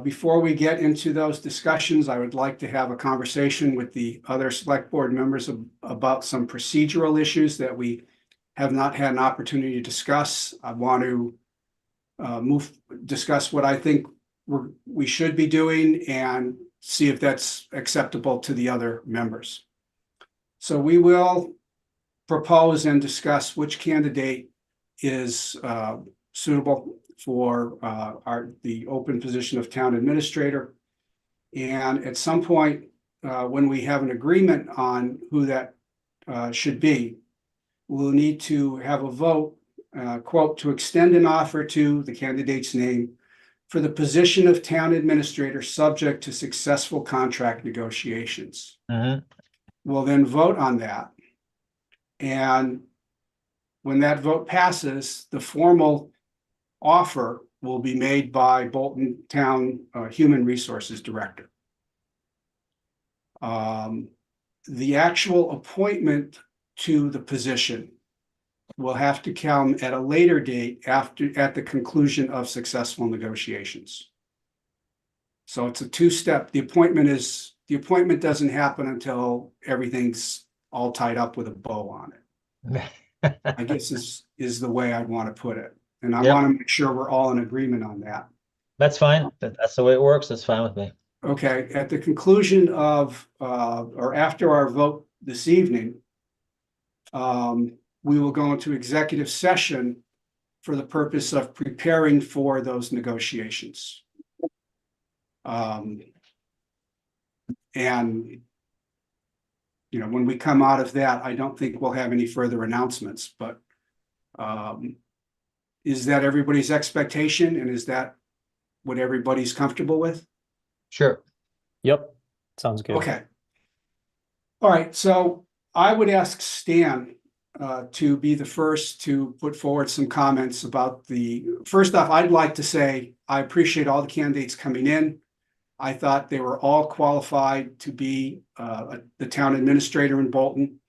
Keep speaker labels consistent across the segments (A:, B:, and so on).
A: Before we get into those discussions, I would like to have a conversation with the other select board members about some procedural issues that we have not had an opportunity to discuss. I want to discuss what I think we should be doing and see if that's acceptable to the other members. So we will propose and discuss which candidate is suitable for the open position of town administrator. And at some point, when we have an agreement on who that should be, we'll need to have a vote, quote, to extend an offer to the candidate's name for the position of town administrator subject to successful contract negotiations. We'll then vote on that. And when that vote passes, the formal offer will be made by Bolton Town Human Resources Director. The actual appointment to the position will have to come at a later date at the conclusion of successful negotiations. So it's a two-step. The appointment doesn't happen until everything's all tied up with a bow on it. I guess this is the way I'd want to put it. And I want to make sure we're all in agreement on that.
B: That's fine. That's the way it works. That's fine with me.
A: Okay. At the conclusion of, or after our vote this evening, we will go into executive session for the purpose of preparing for those negotiations. And, you know, when we come out of that, I don't think we'll have any further announcements, but is that everybody's expectation? And is that what everybody's comfortable with?
B: Sure.
C: Yep. Sounds good.
A: Okay. All right. So I would ask Stan to be the first to put forward some comments about first off, I'd like to say, I appreciate all the candidates coming in. I thought they were all qualified to be the town administrator in Bolton.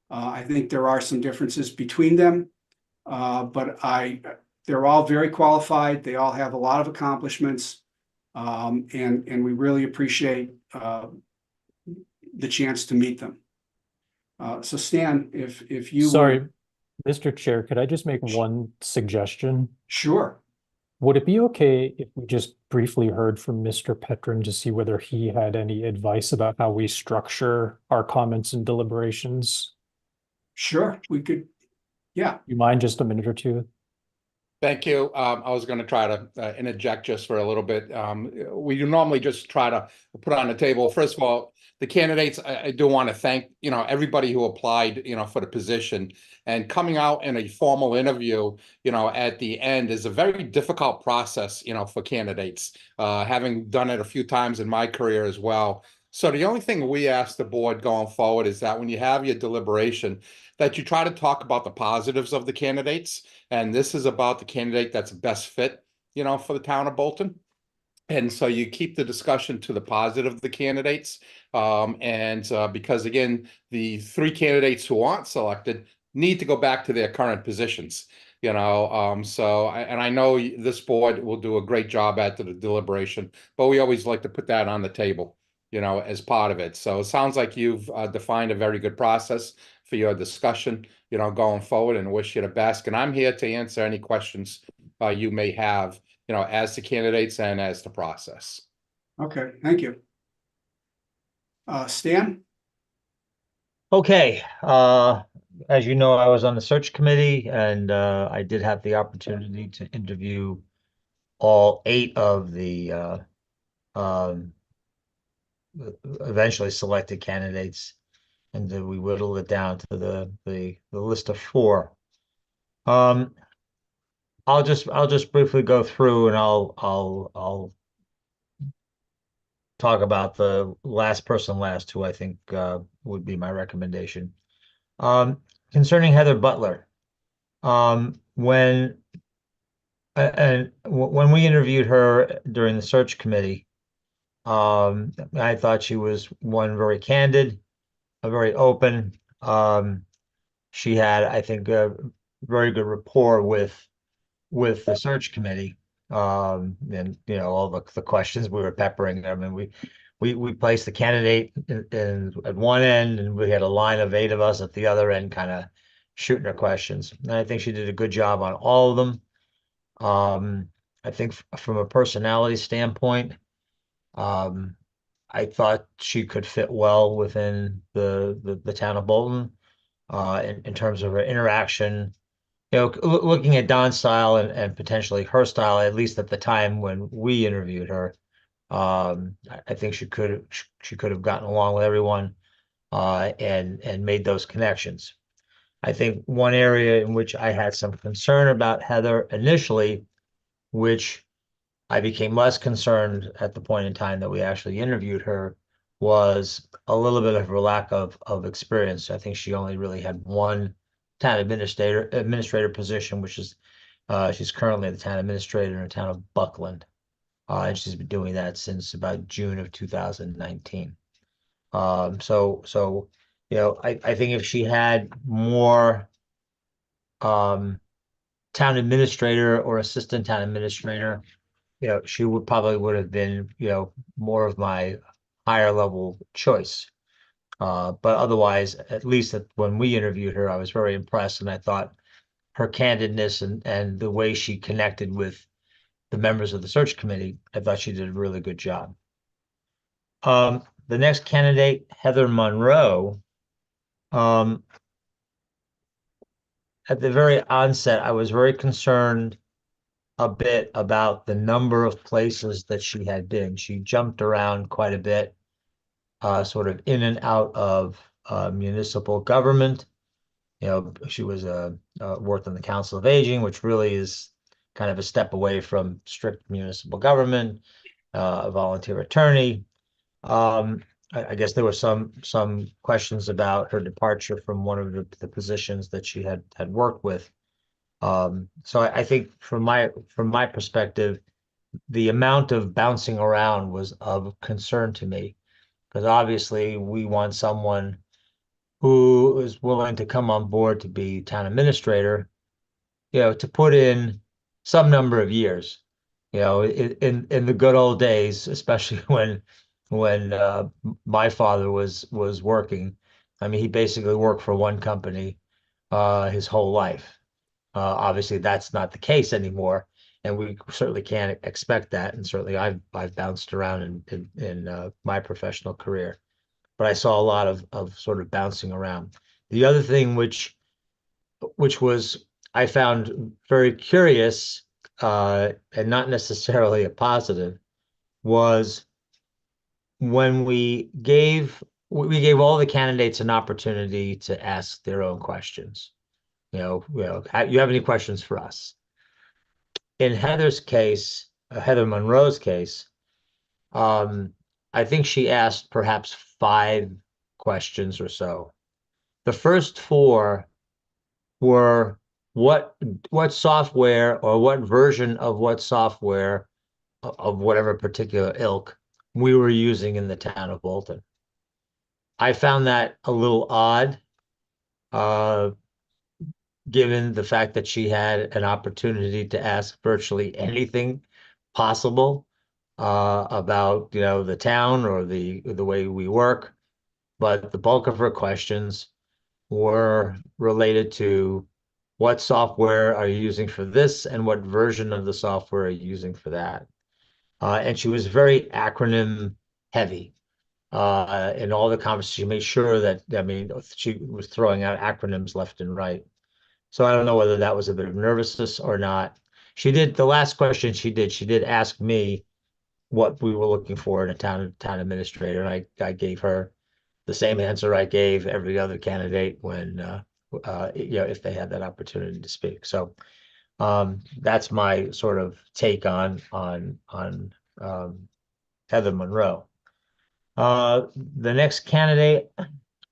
A: I think there are some differences between them, but they're all very qualified. They all have a lot of accomplishments, and we really appreciate the chance to meet them. So Stan, if you
C: Sorry, Mr. Chair, could I just make one suggestion?
A: Sure.
C: Would it be okay if we just briefly heard from Mr. Petrin to see whether he had any advice about how we structure our comments and deliberations?
A: Sure, we could. Yeah.
C: You mind just a minute or two?
D: Thank you. I was going to try to interject just for a little bit. We normally just try to put on the table. First of all, the candidates, I do want to thank, everybody who applied, for the position, and coming out in a formal interview, at the end is a very difficult process, for candidates, having done it a few times in my career as well. So the only thing we ask the board going forward is that when you have your deliberation, that you try to talk about the positives of the candidates. And this is about the candidate that's best fit, for the town of Bolton. And so you keep the discussion to the positive of the candidates. Because again, the three candidates who aren't selected need to go back to their current positions, and I know this board will do a great job at the deliberation, but we always like to put that on the table, as part of it. So it sounds like you've defined a very good process for your discussion, going forward, and wish you the best. And I'm here to answer any questions you may have, as to candidates and as to process.
A: Okay, thank you. Stan?
B: Okay. As you know, I was on the search committee, and I did have the opportunity to interview all 8 of the eventually selected candidates, and then we whittled it down to the list of 4. I'll just briefly go through, and I'll talk about the last person last, who I think would be my recommendation. Concerning Heather Butler, when we interviewed her during the search committee, I thought she was very candid, very open. She had, I think, a very good rapport with the search committee. And all the questions we were peppering. I mean, we placed the candidate at one end, and we had a line of 8 of us at the other end, kind of shooting her questions. And I think she did a good job on all of them. I think from a personality standpoint, I thought she could fit well within the town of Bolton, in terms of her interaction. Looking at Don's style and potentially her style, at least at the time when we interviewed her, I think she could have gotten along with everyone, and made those connections. I think one area in which I had some concern about Heather initially, which I became less concerned at the point in time that we actually interviewed her, was a little bit of her lack of experience. I think she only really had one town administrator position, which is she's currently the town administrator in the town of Buckland. And she's been doing that since about June of 2019. So I think if she had more town administrator or assistant town administrator, she would have been, more of my higher level choice. But otherwise, at least when we interviewed her, I was very impressed, and I thought her candidness and the way she connected with the members of the search committee, I thought she did a really good job. The next candidate, Heather Monroe, at the very onset, I was very concerned a bit about the number of places that she had been. She jumped around quite a bit, sort of in and out of municipal government. She was worked on the Council of Aging, which really is kind of a step away from strict municipal government, a volunteer attorney. I guess there were some questions about her departure from one of the positions that she had worked with. So I think from my perspective, the amount of bouncing around was of concern to me, because obviously we want someone who is willing to come on board to be town administrator, to put in some number of years. In the good old days, especially when my father was working. I mean, he basically worked for one company his whole life. Obviously, that's not the case anymore, and we certainly can't expect that. And certainly, I've bounced around in my professional career, but I saw a lot of sort of bouncing around. The other thing which was I found very curious, and not necessarily a positive, was when we gave all the candidates an opportunity to ask their own questions. You have any questions for us? In Heather's case, Heather Monroe's case, I think she asked perhaps 5 questions or so. The first 4 were what software or what version of what software of whatever particular ilk we were using in the town of Bolton. I found that a little odd, given the fact that she had an opportunity to ask virtually anything possible about the town or the way we work, but the bulk of her questions were related to what software are you using for this and what version of the software are you using for that. And she was very acronym heavy in all the conversations. She made sure that, I mean, she was throwing out acronyms left and right. So I don't know whether that was a bit of nervousness or not. The last question she did ask me what we were looking for in a town administrator. And I gave her the same answer I gave every other candidate when, if they had that opportunity to speak. So that's my sort of take on Heather Monroe. The next candidate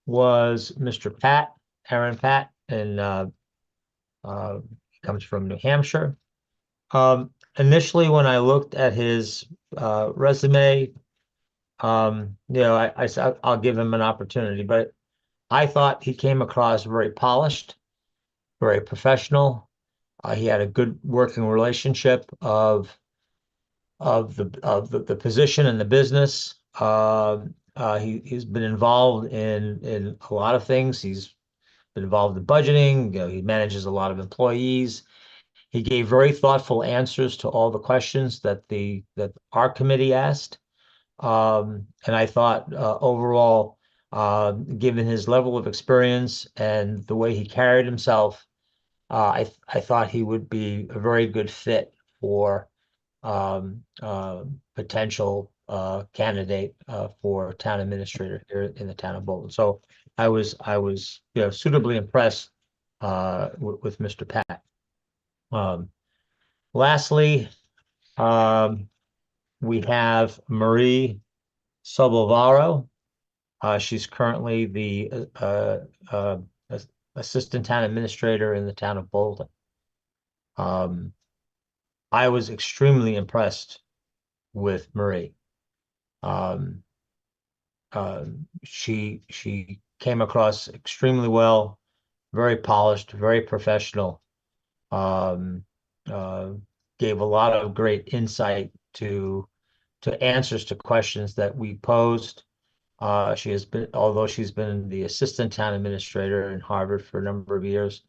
B: was Mr. Aaron Pat, and comes from New Hampshire. Initially, when I looked at his resume, I said I'll give him an opportunity, but I thought he came across very polished, very professional. He had a good working relationship of the position and the business. He's been involved in a lot of things. He's been involved in budgeting. You know, he manages a lot of employees. He gave very thoughtful answers to all the questions that our committee asked. And I thought overall, given his level of experience and the way he carried himself, I thought he would be a very good fit for potential candidate for town administrator here in the town of Bolton. So I was suitably impressed with Mr. Pat. Lastly, we have Marie Sobolvaro. She's currently the assistant town administrator in the town of Bolton. I was extremely impressed with Marie. She came across extremely well, very polished, very professional. Gave a lot of great insight to answers to questions that we posed. She has been, although she's been the assistant town administrator in Harvard for a number of years,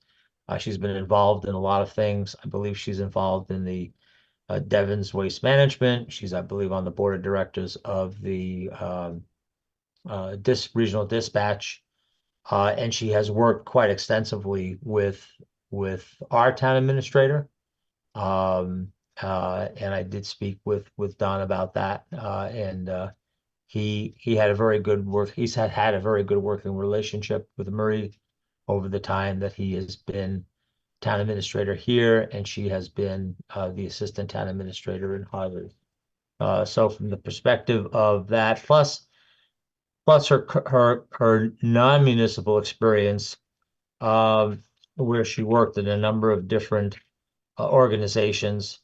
B: she's been involved in a lot of things. I believe she's involved in the Devon's Waste Management. She's, I believe, on the board of directors of the regional dispatch, and she has worked quite extensively with our town administrator. And I did speak with Don about that, and he had a very good he's had a very good working relationship with Marie over the time that he has been town administrator here, and she has been the assistant town administrator in Harvard. So from the perspective of that, plus her non-municipal experience, where she worked in a number of different organizations.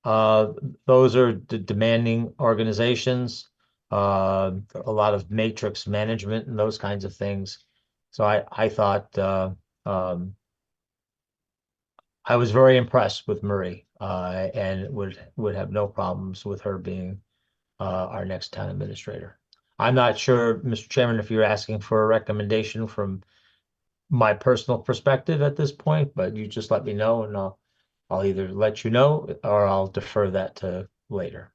B: Those are the demanding organizations, a lot of matrix management and those kinds of things. So I thought I was very impressed with Marie, and would have no problems with her being our next town administrator. I'm not sure, Mr. Chairman, if you're asking for a recommendation from my personal perspective at this point, but you just let me know, and I'll either let you know or I'll defer that to later.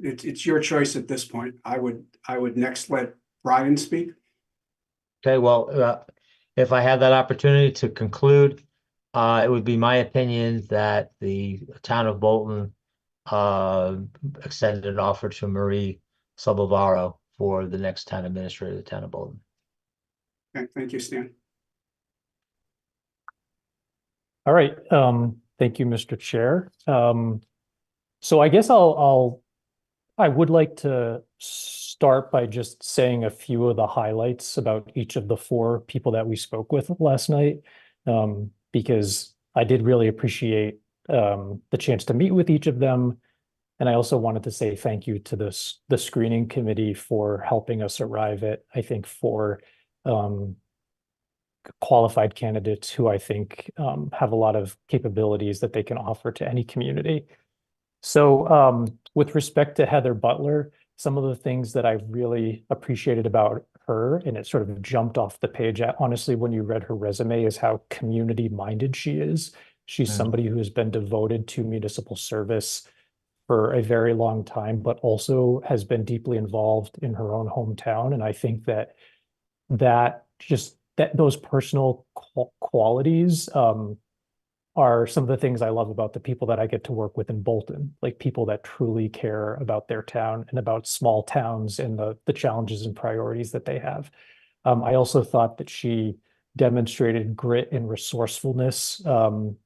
A: It's your choice at this point. I would next let Brian speak.
B: Okay, well, if I have that opportunity to conclude, it would be my opinion that the town of Bolton extended an offer to Marie Sobolvaro for the next town administrator of the town of Bolton.
A: Okay, thank you, Stan.
C: All right. Thank you, Mr. Chair. So I guess I would like to start by just saying a few of the highlights about each of the four people that we spoke with last night, because I did really appreciate the chance to meet with each of them. And I also wanted to say thank you to the screening committee for helping us arrive at, I think, four qualified candidates who I think have a lot of capabilities that they can offer to any community. So with respect to Heather Butler, some of the things that I really appreciated about her, and it sort of jumped off the page, honestly, when you read her resume, is how community-minded she is. She's somebody who has been devoted to municipal service for a very long time, but also has been deeply involved in her own hometown. And I think that those personal qualities are some of the things I love about the people that I get to work with in Bolton, like people that truly care about their town and about small towns and the challenges and priorities that they have. I also thought that she demonstrated grit and resourcefulness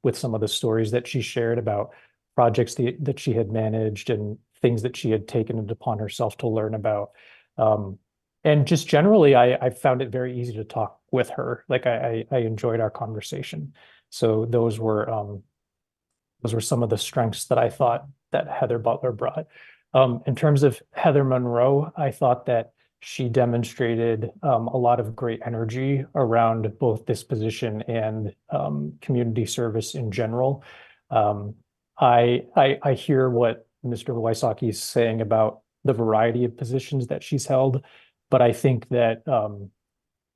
C: with some of the stories that she shared about projects that she had managed and things that she had taken it upon herself to learn about. And just generally, I found it very easy to talk with her. Like I enjoyed our conversation. So those were some of the strengths that I thought that Heather Butler brought. In terms of Heather Monroe, I thought that she demonstrated a lot of great energy around both this position and community service in general. I hear what Mr. Wysocki is saying about the variety of positions that she's held, but I think that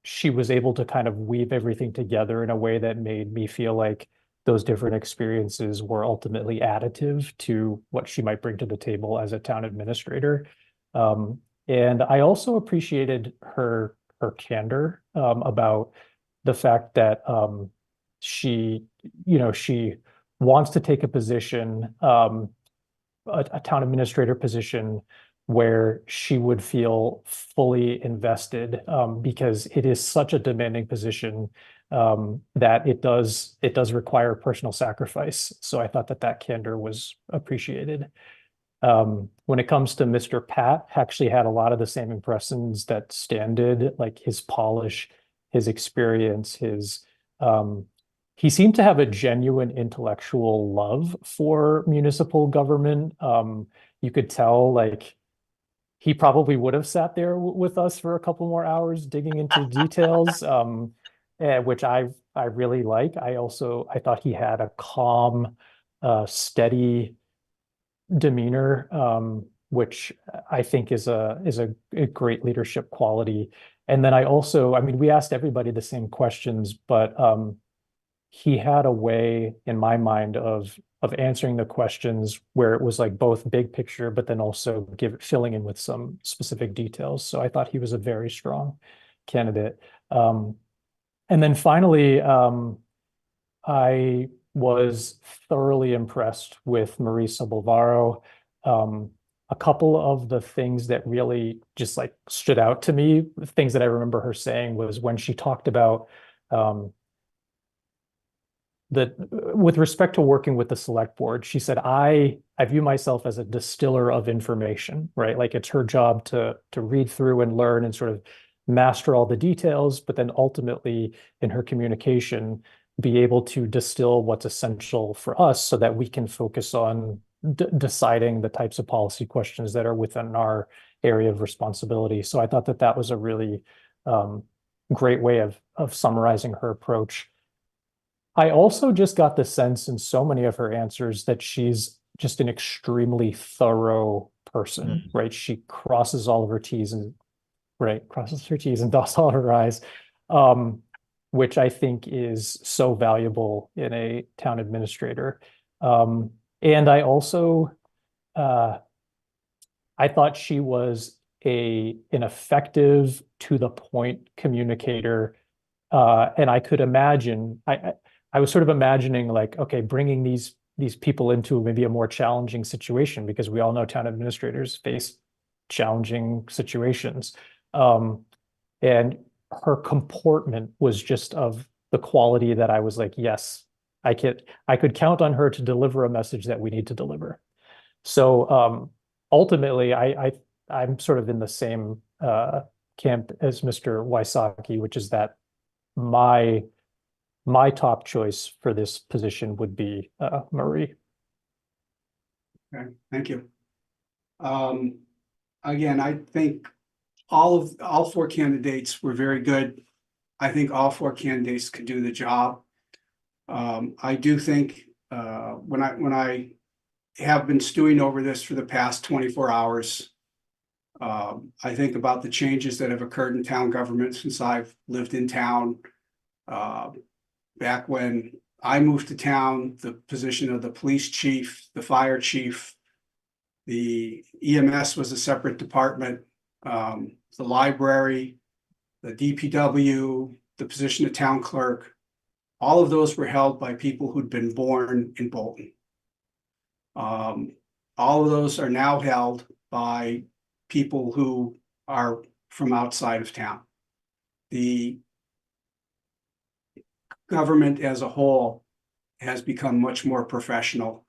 C: she was able to kind of weave everything together in a way that made me feel like those different experiences were ultimately additive to what she might bring to the table as a town administrator. And I also appreciated her candor about the fact that she, she wants to take a position, a town administrator position where she would feel fully invested, because it is such a demanding position, that it does require personal sacrifice. So I thought that candor was appreciated. When it comes to Mr. Pat, actually had a lot of the same impressions that Stan did, like his polish, his experience, he seemed to have a genuine intellectual love for municipal government. You could tell, like, he probably would have sat there with us for a couple more hours digging into details, which I really like. I thought he had a calm, steady demeanor, which I think is a great leadership quality. And then I mean, we asked everybody the same questions, but he had a way, in my mind, of answering the questions where it was like both big picture, but then also filling in with some specific details. So I thought he was a very strong candidate. And then finally, I was thoroughly impressed with Marisa Bovaro. A couple of the things that really just like stood out to me, things that I remember her saying, was when she talked about that with respect to working with the select board, she said, I view myself as a distiller of information, right? Like it's her job to read through and learn and sort of master all the details, but then ultimately in her communication, be able to distill what's essential for us so that we can focus on deciding the types of policy questions that are within our area of responsibility. So I thought that was a really great way of summarizing her approach. I also just got the sense in so many of her answers that she's just an extremely thorough person, right? She crosses all of her T's and dots all of her I's, which I think is so valuable in a town administrator. And I also, I thought she was an effective, to the point communicator. And I could imagine, I was sort of imagining, like, okay, bringing these people into maybe a more challenging situation, because we all know town administrators face challenging situations. And her comportment was just of the quality that I was like, yes, I could count on her to deliver a message that we need to deliver. So ultimately, I'm sort of in the same camp as Mr. Wysocki, which is that my top choice for this position would be Marie.
A: Okay, thank you. Again, I think all four candidates were very good. I think all four candidates could do the job. I do think when I have been stewing over this for the past 24 hours, I think about the changes that have occurred in town government since I've lived in town. Back when I moved to town, the position of the police chief, the fire chief, the EMS was a separate department, the library, the DPW, the position of town clerk, all of those were held by people who'd been born in Bolton. All of those are now held by people who are from outside of town. The government as a whole has become much more professional,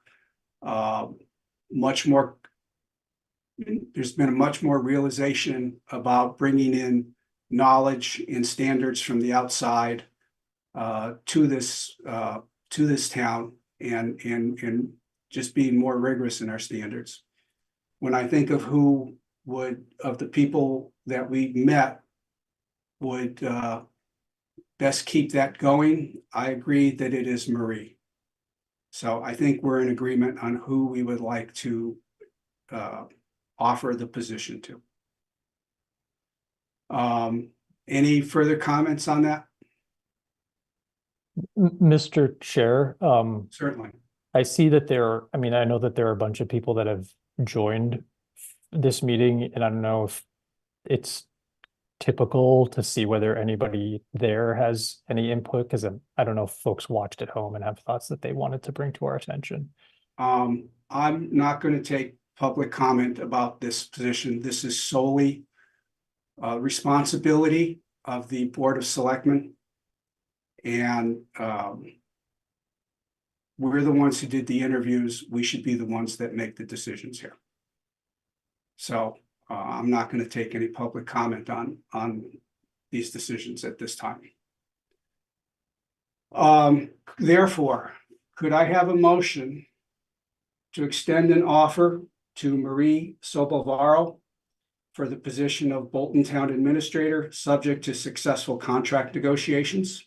A: there's been a much more realization about bringing in knowledge and standards from the outside to this town, and just being more rigorous in our standards. When I think of of the people that we met would best keep that going, I agree that it is Marie. So I think we're in agreement on who we would like to offer the position to. Any further comments on that?
C: Mr. Chair,
A: Certainly.
C: I see that I mean, I know that there are a bunch of people that have joined this meeting, and I don't know if it's typical to see whether anybody there has any input, because I don't know if folks watched at home and have thoughts that they wanted to bring to our attention.
A: I'm not going to take public comment about this position. This is solely responsibility of the Board of Selectmen. And we're the ones who did the interviews. We should be the ones that make the decisions here. So I'm not going to take any public comment on these decisions at this time. Therefore, could I have a motion to extend an offer to Marie Sobovaro for the position of Bolton Town Administrator, subject to successful contract negotiations?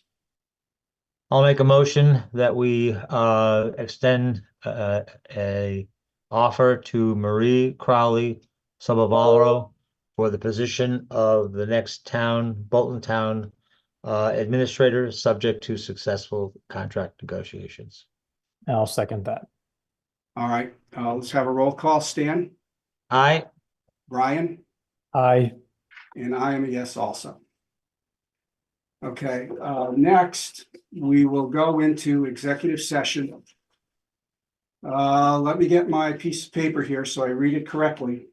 B: I'll make a motion that we extend a offer to Marie Crowley Sobavaro for the position of the next Bolton Town Administrator, subject to successful contract negotiations.
C: And I'll second that.
A: All right, let's have a roll call. Stan,
B: Aye.
A: Brian,
C: Aye.
A: and I am a yes also. Okay, next, we will go into executive session. Let me get my piece of paper here so I read it correctly.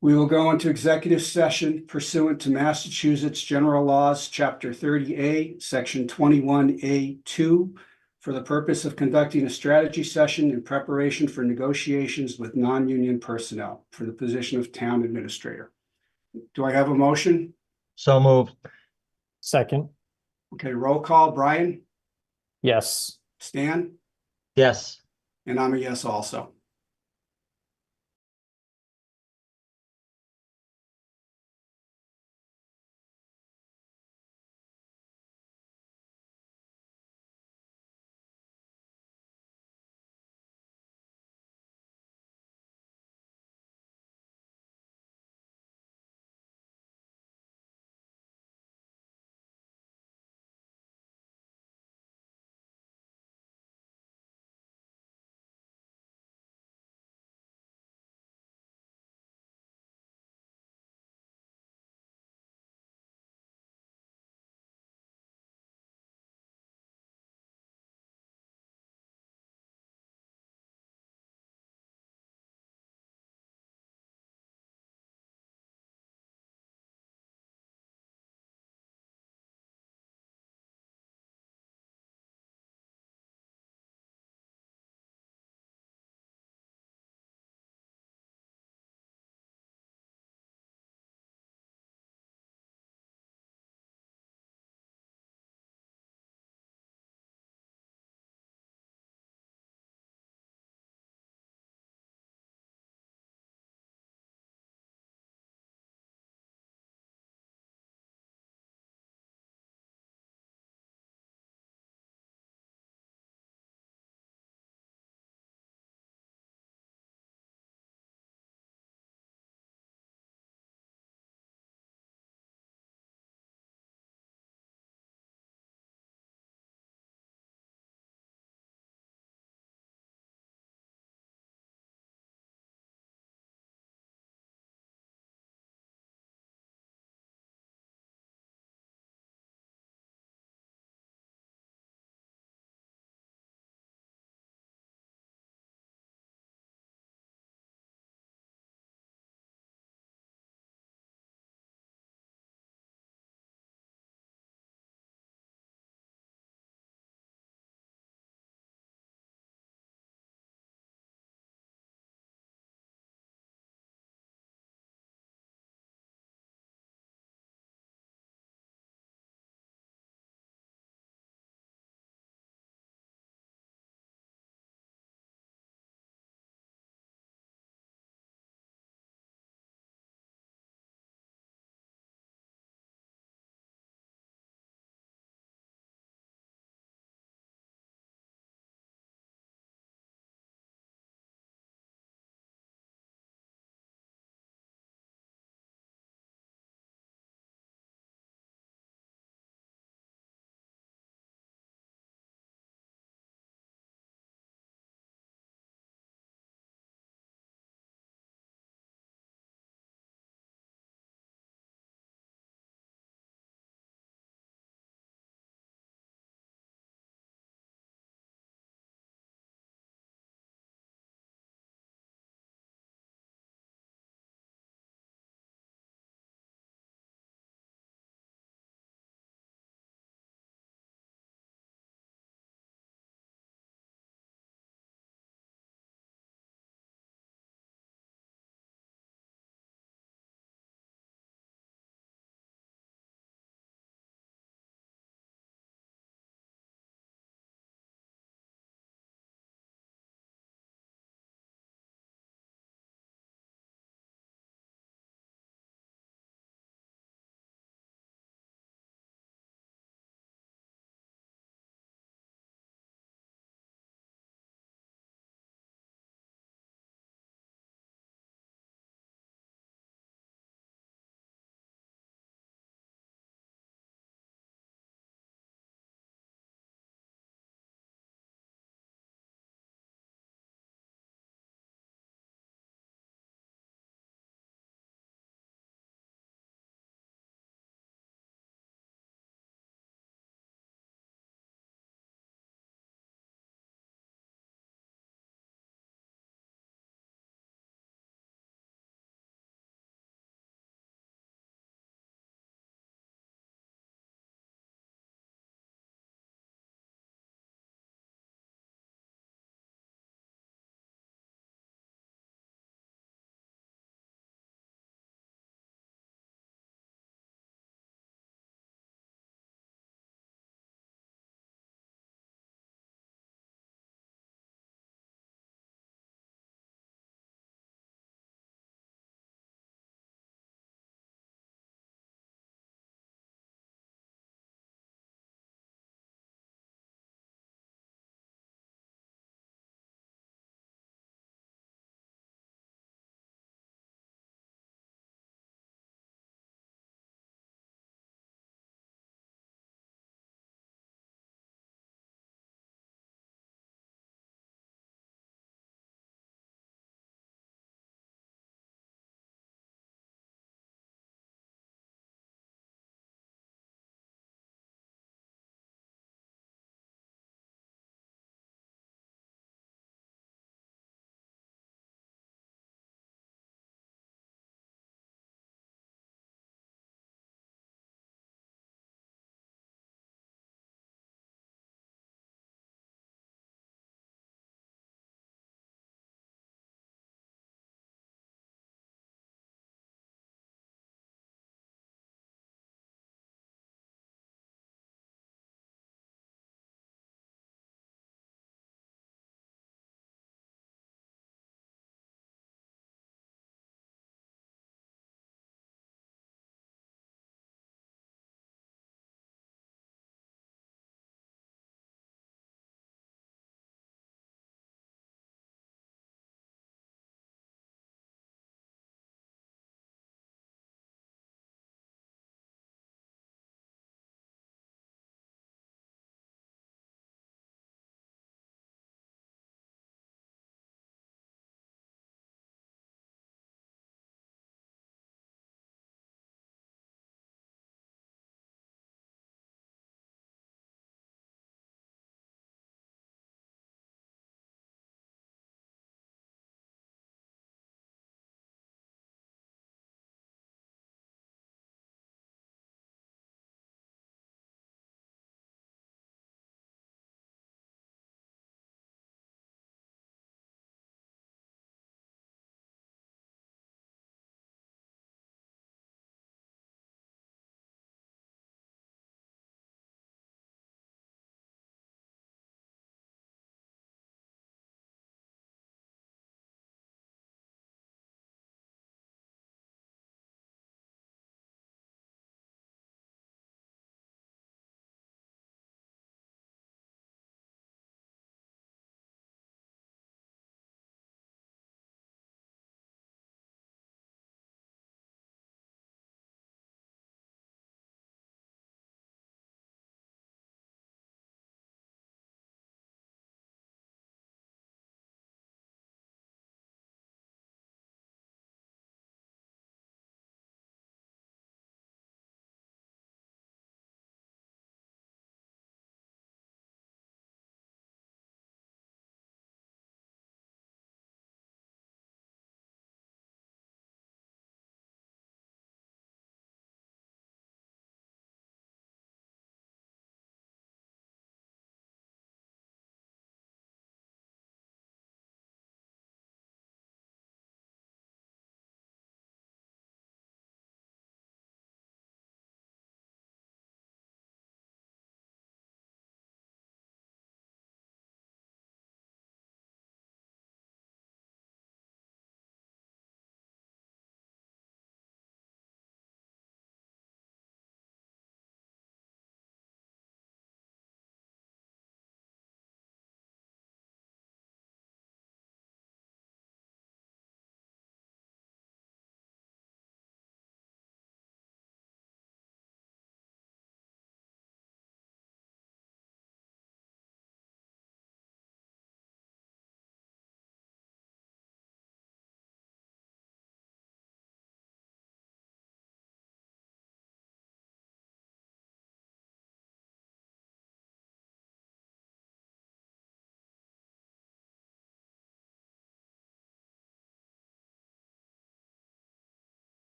A: We will go into executive session pursuant to Massachusetts General Laws, Chapter 30A, Section 21A2, for the purpose of conducting a strategy session in preparation for negotiations with non-union personnel for the position of town administrator. Do I have a motion?
B: So moved.
C: Second.
A: Okay, roll call. Brian,
C: Yes.
A: Stan,
B: Yes.
A: and I'm a yes also.